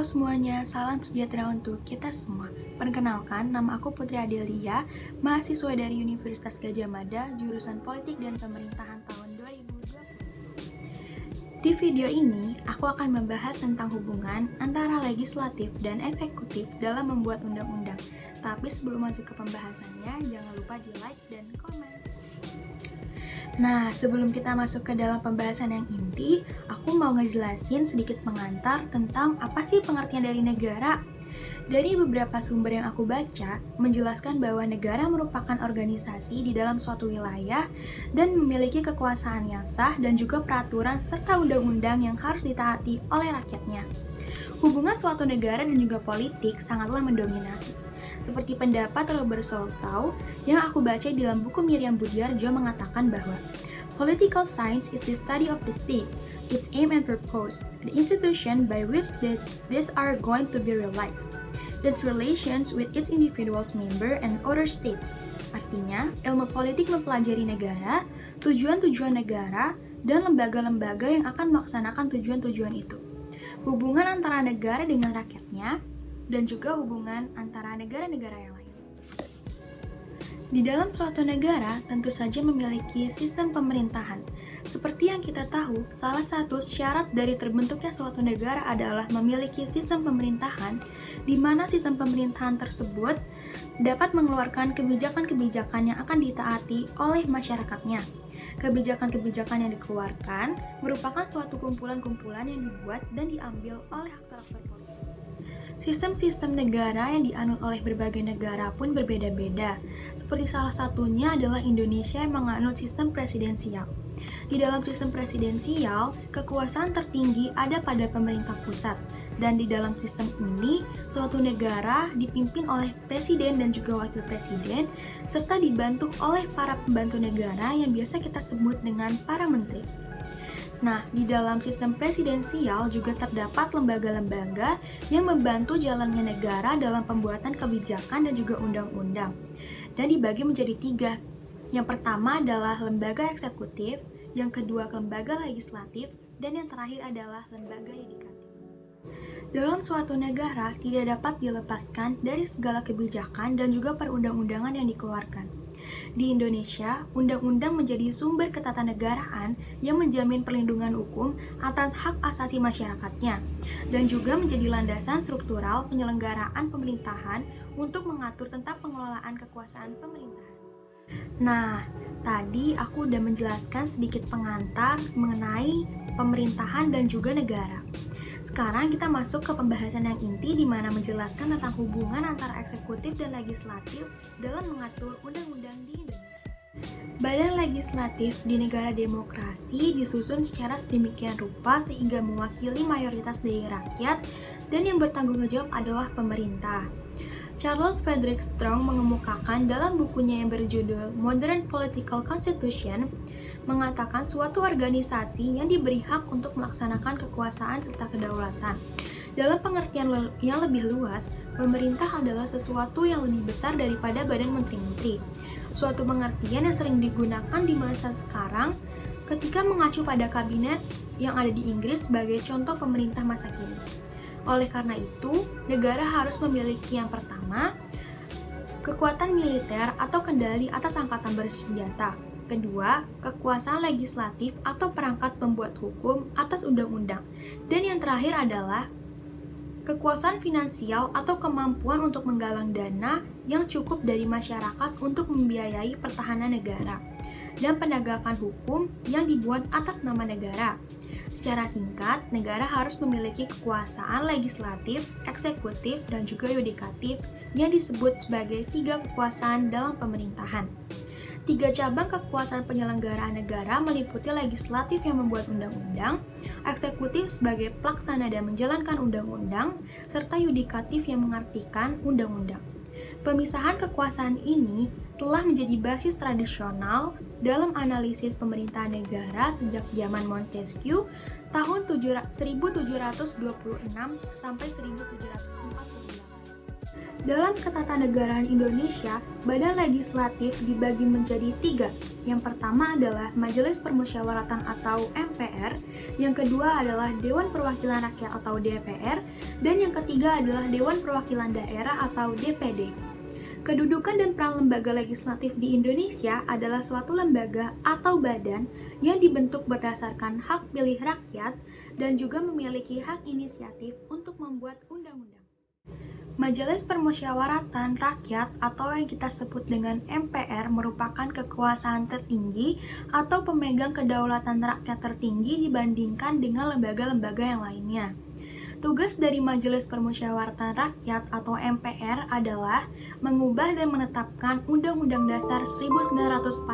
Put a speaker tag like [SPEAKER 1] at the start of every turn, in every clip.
[SPEAKER 1] Halo semuanya, salam sejahtera untuk kita semua. Perkenalkan, nama aku Putri Adelia, mahasiswa dari Universitas Gadjah Mada, jurusan Politik dan Pemerintahan tahun 2020. Di video ini, aku akan membahas tentang hubungan antara legislatif dan eksekutif dalam membuat undang-undang. Tapi sebelum masuk ke pembahasannya, jangan lupa di like dan komen. Nah, sebelum kita masuk ke dalam pembahasan yang inti, aku mau ngejelasin sedikit pengantar tentang apa sih pengertian dari negara. Dari beberapa sumber yang aku baca, menjelaskan bahwa negara merupakan organisasi di dalam suatu wilayah dan memiliki kekuasaan yang sah dan juga peraturan serta undang-undang yang harus ditaati oleh rakyatnya. Hubungan suatu negara dan juga politik sangatlah mendominasi. Seperti pendapat Robert Soltau yang aku baca di dalam buku Miriam Budiarjo mengatakan bahwa political science is the study of the state, its aim and purpose, the institution by which these are going to be realized, its relations with its individuals member and other state. Artinya, ilmu politik mempelajari negara, tujuan-tujuan negara, dan lembaga-lembaga yang akan melaksanakan tujuan-tujuan itu. Hubungan antara negara dengan rakyatnya, dan juga hubungan antara negara-negara yang lain. Di dalam suatu negara tentu saja memiliki sistem pemerintahan. Seperti yang kita tahu, salah satu syarat dari terbentuknya suatu negara adalah memiliki sistem pemerintahan, di mana sistem pemerintahan tersebut dapat mengeluarkan kebijakan-kebijakan yang akan ditaati oleh masyarakatnya. Kebijakan-kebijakan yang dikeluarkan merupakan suatu kumpulan-kumpulan yang dibuat dan diambil oleh aktor-aktor politik. Sistem-sistem negara yang dianut oleh berbagai negara pun berbeda-beda. Seperti salah satunya adalah Indonesia yang menganut sistem presidensial. Di dalam sistem presidensial, kekuasaan tertinggi ada pada pemerintah pusat. Dan di dalam sistem ini, suatu negara dipimpin oleh presiden dan juga wakil presiden, serta dibantu oleh para pembantu negara yang biasa kita sebut dengan para menteri. Nah, di dalam sistem presidensial juga terdapat lembaga-lembaga yang membantu jalannya negara dalam pembuatan kebijakan dan juga undang-undang. Dan dibagi menjadi 3. Yang pertama adalah lembaga eksekutif, yang kedua lembaga legislatif, dan yang terakhir adalah lembaga yudikatif. Dalam suatu negara tidak dapat dilepaskan dari segala kebijakan dan juga perundang-undangan yang dikeluarkan. Di Indonesia, undang-undang menjadi sumber ketatanegaraan yang menjamin perlindungan hukum atas hak asasi masyarakatnya, dan juga menjadi landasan struktural penyelenggaraan pemerintahan untuk mengatur tentang pengelolaan kekuasaan pemerintahan. Nah, tadi aku udah menjelaskan sedikit pengantar mengenai pemerintahan dan juga negara. Sekarang kita masuk ke pembahasan yang inti di mana menjelaskan tentang hubungan antara eksekutif dan legislatif dalam mengatur undang-undang di Indonesia. Badan legislatif di negara demokrasi disusun secara sedemikian rupa sehingga mewakili mayoritas dari rakyat dan yang bertanggung jawab adalah pemerintah. Charles Frederick Strong mengemukakan dalam bukunya yang berjudul Modern Political Constitution mengatakan suatu organisasi yang diberi hak untuk melaksanakan kekuasaan serta kedaulatan. Dalam pengertian yang lebih luas, pemerintah adalah sesuatu yang lebih besar daripada badan menteri-menteri. Suatu pengertian yang sering digunakan di masa sekarang ketika mengacu pada kabinet yang ada di Inggris sebagai contoh pemerintah masa kini. Oleh karena itu, negara harus memiliki yang pertama, kekuatan militer atau kendali atas angkatan bersenjata. Kedua, kekuasaan legislatif atau perangkat pembuat hukum atas undang-undang. Dan yang terakhir adalah kekuasaan finansial atau kemampuan untuk menggalang dana yang cukup dari masyarakat untuk membiayai pertahanan negara dan penegakan hukum yang dibuat atas nama negara. Secara singkat, negara harus memiliki kekuasaan legislatif, eksekutif, dan juga yudikatif yang disebut sebagai 3 kekuasaan dalam pemerintahan. 3 cabang kekuasaan penyelenggaraan negara meliputi legislatif yang membuat undang-undang, eksekutif sebagai pelaksana dan menjalankan undang-undang, serta yudikatif yang mengartikan undang-undang. Pemisahan kekuasaan ini telah menjadi basis tradisional dalam analisis pemerintahan negara sejak zaman Montesquieu tahun 1726 sampai 1748. Dalam ketatanegaraan Indonesia, badan legislatif dibagi menjadi 3. Yang pertama adalah Majelis Permusyawaratan atau MPR, yang kedua adalah Dewan Perwakilan Rakyat atau DPR, dan yang ketiga adalah Dewan Perwakilan Daerah atau DPD. Kedudukan dan peran lembaga legislatif di Indonesia adalah suatu lembaga atau badan yang dibentuk berdasarkan hak pilih rakyat dan juga memiliki hak inisiatif untuk membuat undang-undang. Majelis Permusyawaratan Rakyat atau yang kita sebut dengan MPR merupakan kekuasaan tertinggi atau pemegang kedaulatan rakyat tertinggi dibandingkan dengan lembaga-lembaga yang lainnya. Tugas dari Majelis Permusyawaratan Rakyat atau MPR adalah mengubah dan menetapkan Undang-Undang Dasar 1945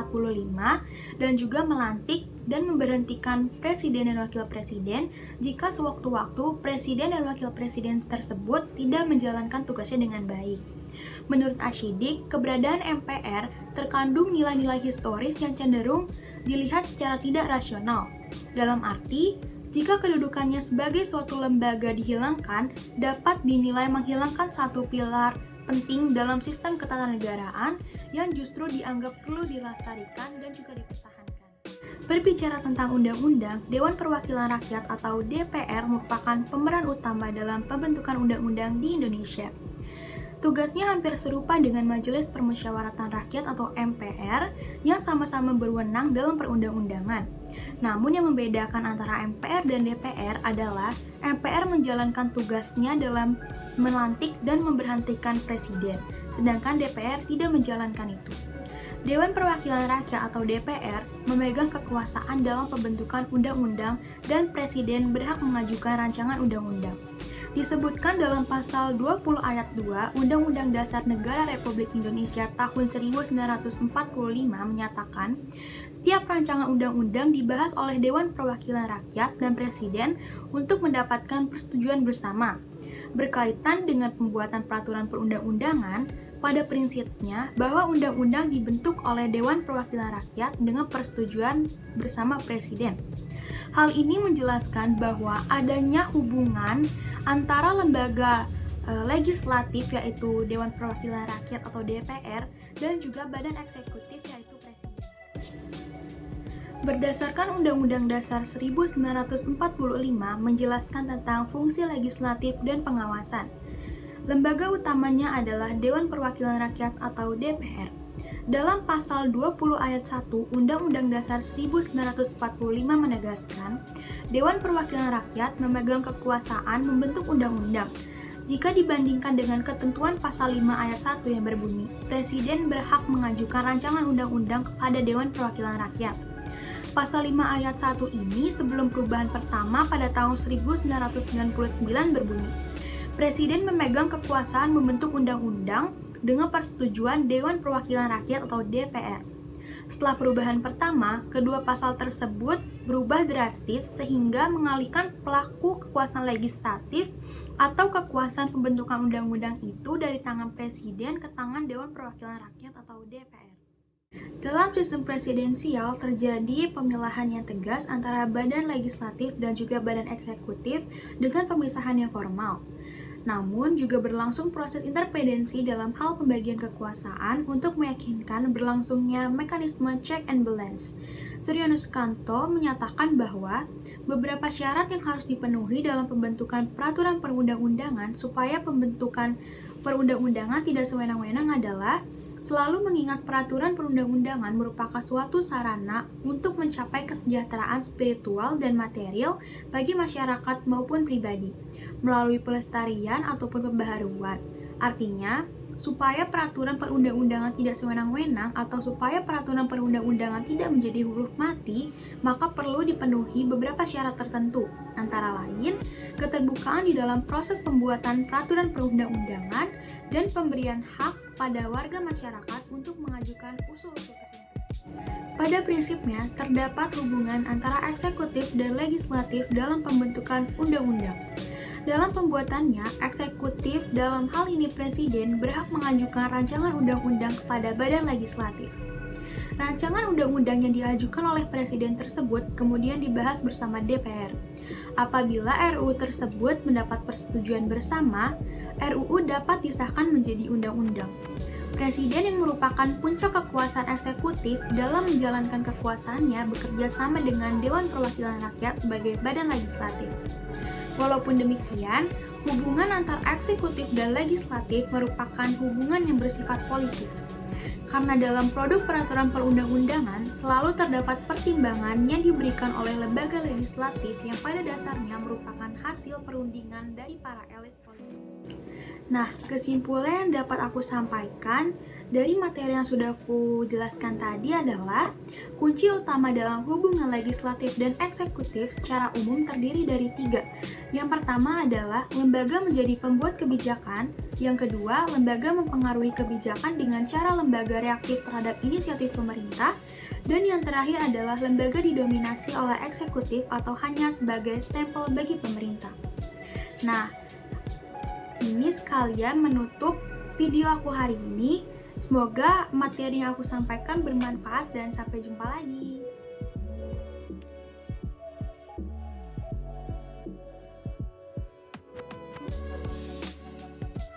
[SPEAKER 1] dan juga melantik dan memberhentikan Presiden dan Wakil Presiden jika sewaktu-waktu Presiden dan Wakil Presiden tersebut tidak menjalankan tugasnya dengan baik. Menurut Ashidik, keberadaan MPR terkandung nilai-nilai historis yang cenderung dilihat secara tidak rasional. Dalam arti, jika kedudukannya sebagai suatu lembaga dihilangkan, dapat dinilai menghilangkan satu pilar penting dalam sistem ketatanegaraan yang justru dianggap perlu dilestarikan dan juga dipertahankan. Berbicara tentang undang-undang, Dewan Perwakilan Rakyat atau DPR merupakan pemeran utama dalam pembentukan undang-undang di Indonesia. Tugasnya hampir serupa dengan Majelis Permusyawaratan Rakyat atau MPR yang sama-sama berwenang dalam perundang-undangan. Namun yang membedakan antara MPR dan DPR adalah MPR menjalankan tugasnya dalam melantik dan memberhentikan presiden, sedangkan DPR tidak menjalankan itu. Dewan Perwakilan Rakyat atau DPR memegang kekuasaan dalam pembentukan undang-undang dan presiden berhak mengajukan rancangan undang-undang. Disebutkan dalam pasal 20 ayat 2 Undang-Undang Dasar Negara Republik Indonesia tahun 1945 menyatakan, setiap rancangan undang-undang dibahas oleh Dewan Perwakilan Rakyat dan Presiden untuk mendapatkan persetujuan bersama. Berkaitan dengan pembuatan peraturan perundang-undangan, pada prinsipnya bahwa undang-undang dibentuk oleh Dewan Perwakilan Rakyat dengan persetujuan bersama Presiden. Hal ini menjelaskan bahwa adanya hubungan antara lembaga legislatif yaitu Dewan Perwakilan Rakyat atau DPR dan juga badan eksekutif yaitu Presiden. Berdasarkan Undang-Undang Dasar 1945 menjelaskan tentang fungsi legislatif dan pengawasan. Lembaga utamanya adalah Dewan Perwakilan Rakyat atau DPR. Dalam pasal 20 ayat 1 Undang-Undang Dasar 1945 menegaskan, Dewan Perwakilan Rakyat memegang kekuasaan membentuk undang-undang. Jika dibandingkan dengan ketentuan pasal 5 ayat 1 yang berbunyi, Presiden berhak mengajukan rancangan undang-undang kepada Dewan Perwakilan Rakyat. Pasal 5 ayat 1 ini sebelum perubahan pertama pada tahun 1999 berbunyi, Presiden memegang kekuasaan membentuk undang-undang dengan persetujuan Dewan Perwakilan Rakyat atau DPR. Setelah perubahan pertama, kedua pasal tersebut berubah drastis sehingga mengalihkan pelaku kekuasaan legislatif atau kekuasaan pembentukan undang-undang itu dari tangan Presiden ke tangan Dewan Perwakilan Rakyat atau DPR. Dalam sistem presidensial terjadi pemilahan yang tegas antara badan legislatif dan juga badan eksekutif dengan pemisahan yang formal. Namun juga berlangsung proses interpendensi dalam hal pembagian kekuasaan untuk meyakinkan berlangsungnya mekanisme check and balance. Suryono Sukanto menyatakan bahwa beberapa syarat yang harus dipenuhi dalam pembentukan peraturan perundang-undangan supaya pembentukan perundang-undangan tidak sewenang-wenang adalah selalu mengingat peraturan perundang-undangan merupakan suatu sarana untuk mencapai kesejahteraan spiritual dan material bagi masyarakat maupun pribadi, melalui pelestarian ataupun pembaharuan. Artinya, supaya peraturan perundang-undangan tidak sewenang-wenang atau supaya peraturan perundang-undangan tidak menjadi huruf mati, maka perlu dipenuhi beberapa syarat tertentu, antara lain keterbukaan di dalam proses pembuatan peraturan perundang-undangan dan pemberian hak pada warga masyarakat untuk mengajukan usul-usul tertentu. Pada prinsipnya, terdapat hubungan antara eksekutif dan legislatif dalam pembentukan undang-undang. Dalam pembuatannya, eksekutif dalam hal ini Presiden berhak mengajukan rancangan undang-undang kepada badan legislatif. Rancangan undang-undang yang diajukan oleh presiden tersebut kemudian dibahas bersama DPR. Apabila RUU tersebut mendapat persetujuan bersama, RUU dapat disahkan menjadi undang-undang. Presiden yang merupakan puncak kekuasaan eksekutif dalam menjalankan kekuasaannya bekerja sama dengan Dewan Perwakilan Rakyat sebagai badan legislatif. Walaupun demikian, hubungan antar eksekutif dan legislatif merupakan hubungan yang bersifat politis. Karena dalam produk peraturan perundang-undangan selalu terdapat pertimbangan yang diberikan oleh lembaga legislatif yang pada dasarnya merupakan hasil perundingan dari para elit politik. Nah, kesimpulan yang dapat aku sampaikan dari materi yang sudah aku jelaskan tadi adalah kunci utama dalam hubungan legislatif dan eksekutif secara umum terdiri dari 3. Yang pertama adalah lembaga menjadi pembuat kebijakan, yang kedua, lembaga mempengaruhi kebijakan dengan cara lembaga reaktif terhadap inisiatif pemerintah, dan yang terakhir adalah lembaga didominasi oleh eksekutif atau hanya sebagai stempel bagi pemerintah. Nah, ini sekalian menutup video aku hari ini. Semoga materi yang aku sampaikan bermanfaat dan sampai jumpa lagi.